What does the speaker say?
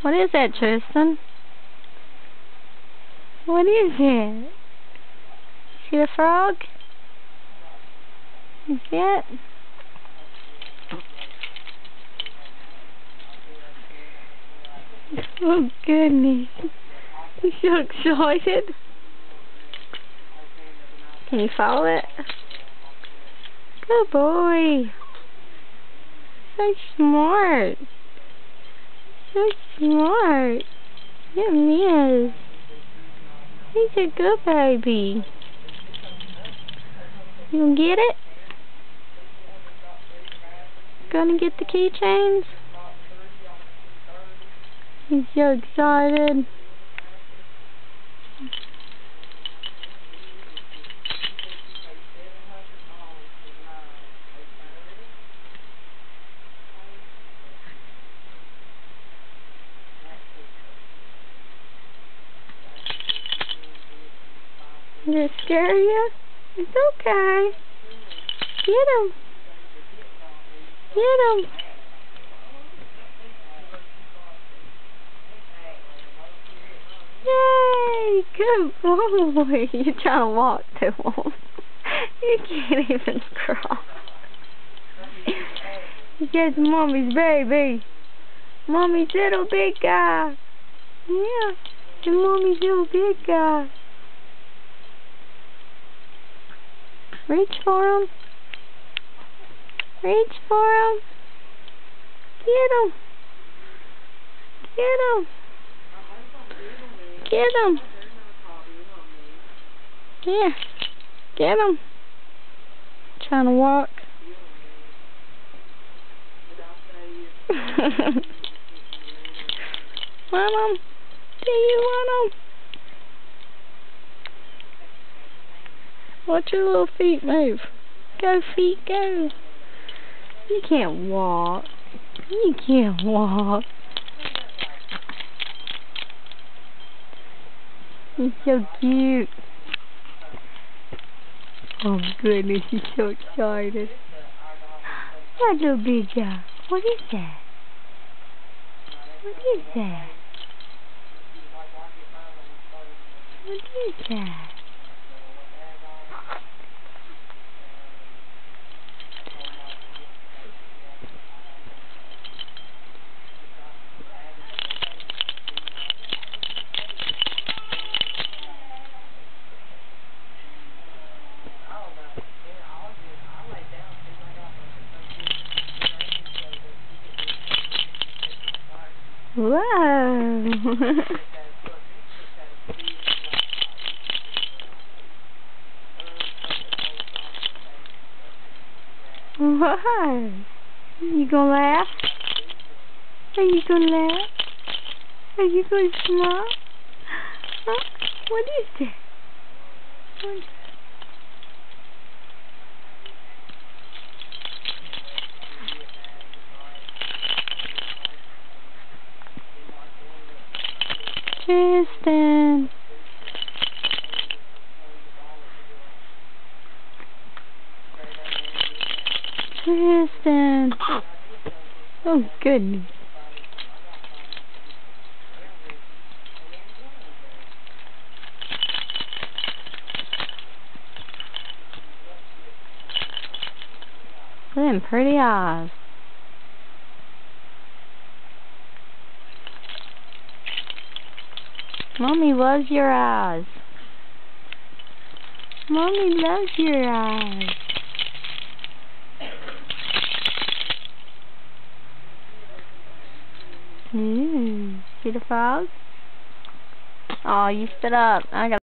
What is that, Tristan? What is it? See the frog? You see it? Oh goodness. He's so excited. Can you follow it? Good boy. So smart. So smart. Yes, he is. He's a good baby. You gonna get it? Gonna get the keychains? He's so excited. Did it scare you? It's okay. Get him. Get him. Yay! Good boy. You're trying to walk to him. You can't even crawl. He gets Mommy's baby. Mommy's little big guy. Yeah. And Mommy's little big guy. Reach for him. Reach for him. Get him. Get him. Get him. Yeah. Get him. Trying to walk. Want him? Do you want him? Watch your little feet move. Go, feet, go. You can't walk. You can't walk. He's so cute. Oh goodness, he's so excited. That little big guy. What is that? What is that? What is that? Whoa! What? You gonna laugh? Are you gonna laugh? Are you gonna smile? Huh? What is that? What? Tristan. Tristan. Oh goodness. Them pretty eyes. Mommy loves your eyes. Mommy loves your eyes. See the frog? Oh, you stood up. I got